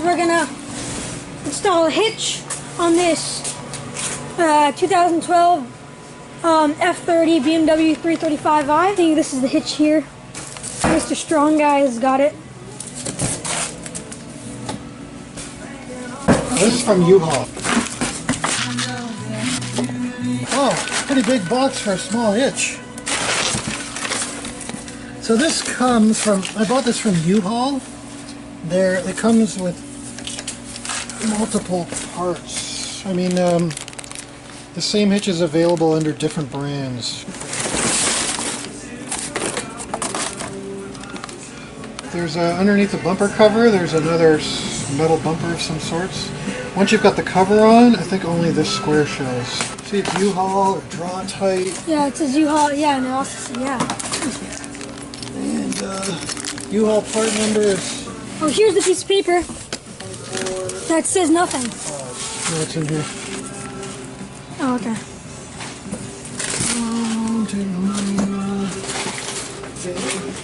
we're gonna install a hitch on this 2012 F30 BMW 335i. I think this is the hitch here. Mr. Strong Guy has got it. This is from U-Haul. Oh, pretty big box for a small hitch. So this comes from, I bought this from U-Haul. It comes with multiple parts. I mean, the same hitch is available under different brands. There's underneath the bumper cover, there's another metal bumper of some sorts. Once you've got the cover on, I think only this square shows. See, it's U-Haul or Draw Tight. Yeah, it says U-Haul. Yeah, and also, yeah. And U-Haul part number is... Oh, here's the piece of paper that says nothing. No, it's in here. Oh, okay. I'm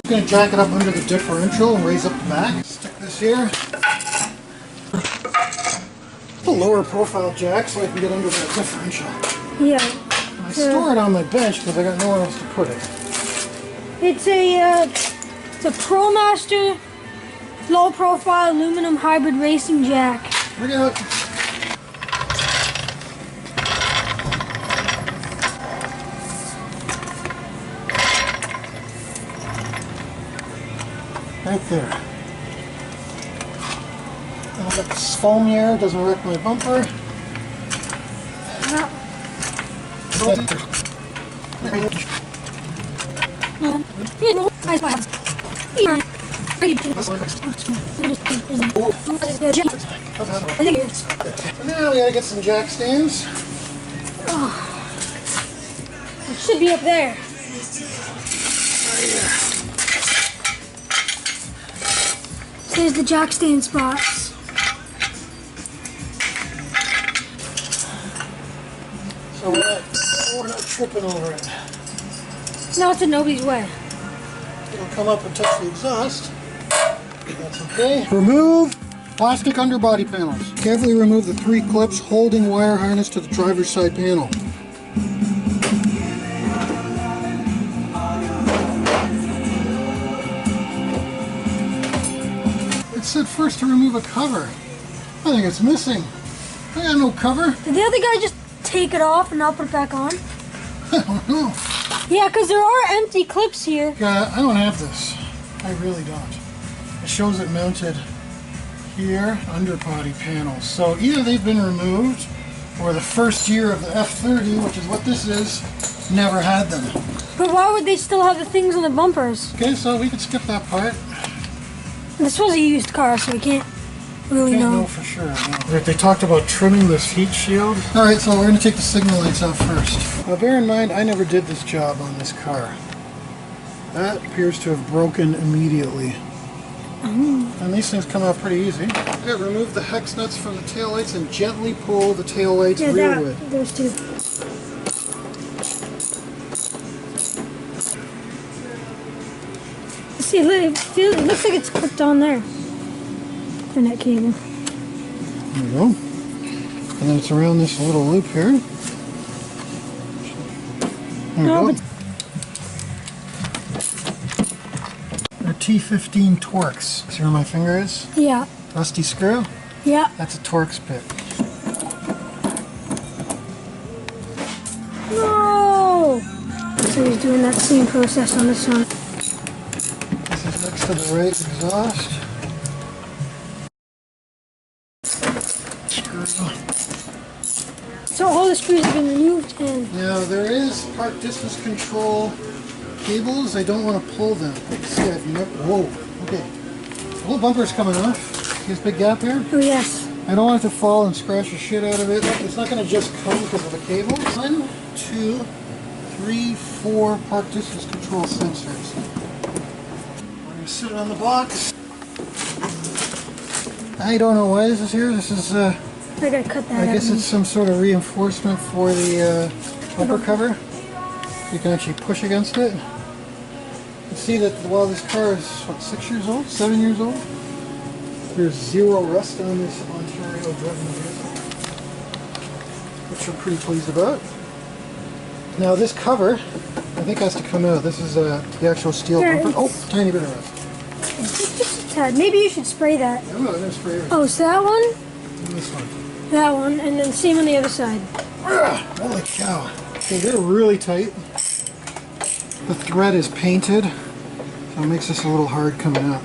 going to jack it up under the differential and raise up the back. Stick this here. A lower profile jack so I can get under that differential. Yeah. I store it on my bench because I got nowhere else to put it. It's a ProMaster low profile aluminum hybrid racing jack. Look out. Right there. I've got this foam here, doesn't wreck my bumper. So now we gotta get some jack stands. Oh, it should be up there. Right here. There's the jack stand spots. So we're not tripping over it. No, it's in nobody's way. It'll come up and touch the exhaust. That's okay. Remove plastic underbody panels. Carefully remove the 3 clips holding wire harness to the driver's side panel. It said first to remove a cover. I think it's missing. I got no cover. Did the other guy just take it off and not put it back on? I don't know. Yeah, because there are empty clips here. Yeah, I don't have this. I really don't. It shows it mounted here, underbody panels. So either they've been removed, or the first year of the F30, which is what this is, never had them. But why would they still have the things on the bumpers? Okay, so we can skip that part. This was a used car, so we can't really Can't know. know for sure. No. They talked about trimming this heat shield. Alright, so we're going to take the signal lights off first. Now bear in mind, I never did this job on this car. That appears to have broken immediately. And these things come out pretty easy. Okay, remove the hex nuts from the taillights and gently pull the taillights rearward. Those two. See, it looks like it's clipped on there. Internet cable. There we go. And then it's around this little loop here. There we go. They're T15 Torx. See where my finger is? Yeah. Rusty screw? Yeah. That's a Torx pick. No! So he's doing that same process on this one. This is next to the right exhaust. So all the screws have been removed and... Now there is park distance control cables. I don't want to pull them. See, I've never... Whoa. Okay. The whole bumper's coming off. See this big gap here? Oh yes. I don't want it to fall and scratch the shit out of it. It's not going to just come because of the cable. 1, 2, 3, 4 park distance control sensors. We're going to sit it on the box. I don't know why this is here. This is... I gotta cut that I guess it's some sort of reinforcement for the bumper cover. You can actually push against it. You see that while this car is, what, 6 years old? 7 years old? There's zero rust on this Ontario driven vehicle, which I'm pretty pleased about. Now this cover, I think has to come out. This is the actual steel bumper. Oh, tiny bit of rust. Just a tad. Maybe you should spray that. I'm going to spray it. Oh, so that one? And this one. That one, and then same on the other side. Holy cow. Okay, they're really tight. The thread is painted, so it makes this a little hard coming out.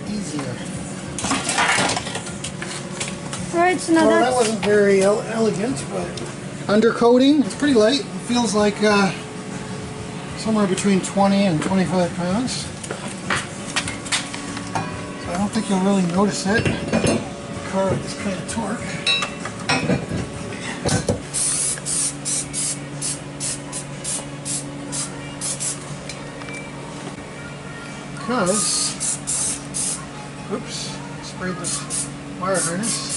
Easier. Alright, so now that wasn't very elegant, but undercoating, it's pretty light. It feels like somewhere between 20 and 25 pounds. So I don't think you'll really notice it. A car with this kind of torque. Because, oops, sprayed this wire harness.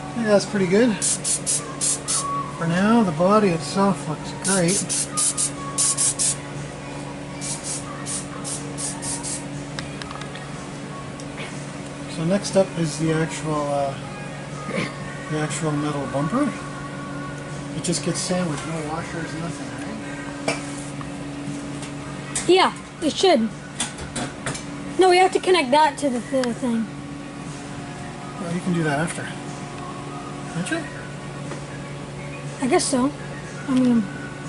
I think that's pretty good. For now, the body itself looks great. So next up is the actual metal bumper. It just gets sandwiched, no washers, nothing, right? Yeah, it should. No, we have to connect that to the thing. Well, you can do that after. Can't you? I guess so. I mean,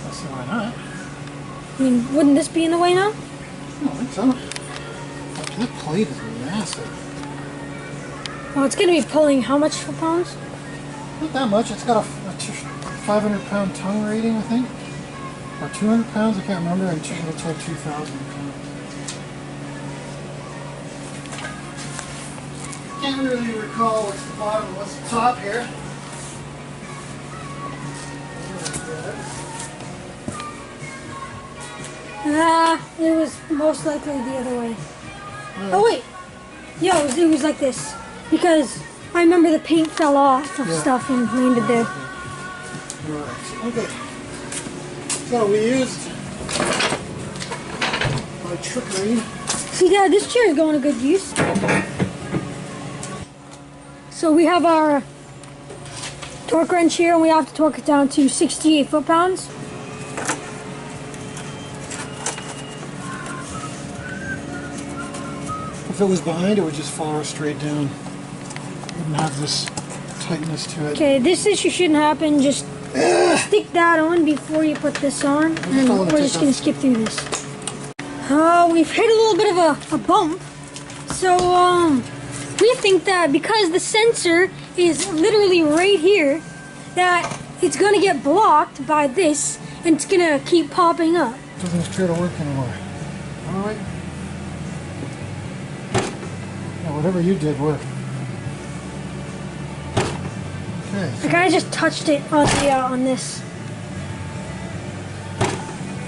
Let's see why not. Wouldn't this be in the way now? I don't think so. That plate is massive. Well, it's going to be pulling how much for pounds? Not that much. It's got a 500-pound tongue rating, I think. Or 200 pounds, I can't remember. And it's like 2,000 pounds. Can't really recall what's the bottom and what's the top here. It was most likely the other way. Oh wait, yeah, it was like this because I remember the paint fell off of stuff and landed there. Right. Okay. So we used my trickery. See, Dad, this chair is going to good use. So we have our torque wrench here, and we have to torque it down to 68 foot-pounds. If it was behind, it would just fall straight down. It wouldn't have this tightness to it. Okay, this issue shouldn't happen. Just stick that on before you put this on, and we're just going to skip through this. We've hit a little bit of a bump, so we think that because the sensor is literally right here, that it's going to get blocked by this, and it's going to keep popping up. It doesn't appear to work anymore. All right. Whatever you did worked. Okay. I kind of just touched it on the on this.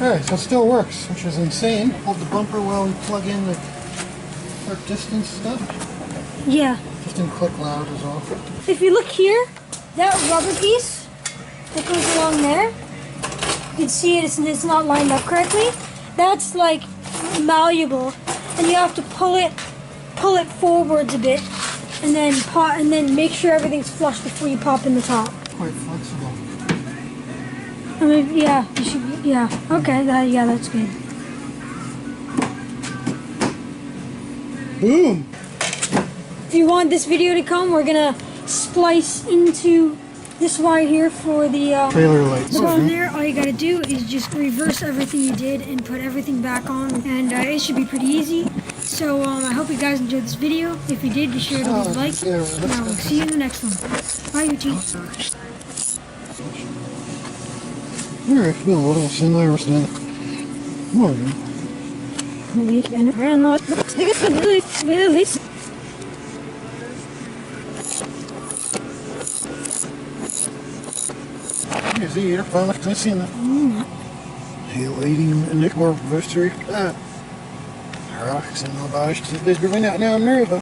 Alright, so it still works, which is insane. Hold the bumper while we plug in the short distance stuff. Yeah. Just didn't click loud as well. If you look here, that rubber piece that goes along there, you can see it's not lined up correctly. That's like malleable, and you have to pull it forwards a bit, and then make sure everything's flush before you pop in the top. Quite flexible. I mean, yeah, you should. Yeah, okay, that's good. Boom! If you want this video to come, we're gonna splice into this wire here for the trailer light. So on there, all you gotta do is just reverse everything you did and put everything back on, and it should be pretty easy. So I hope you guys enjoyed this video. If you did, be sure to leave a like. And I will see you in the next one. Bye, YouTube. Alright, det var det sen när jag snäll. Morgon. You see, you're fine. Let's see. Helating en ik word bewust terug. Raak, ik zit nog buis. Het is bijna nou nerven.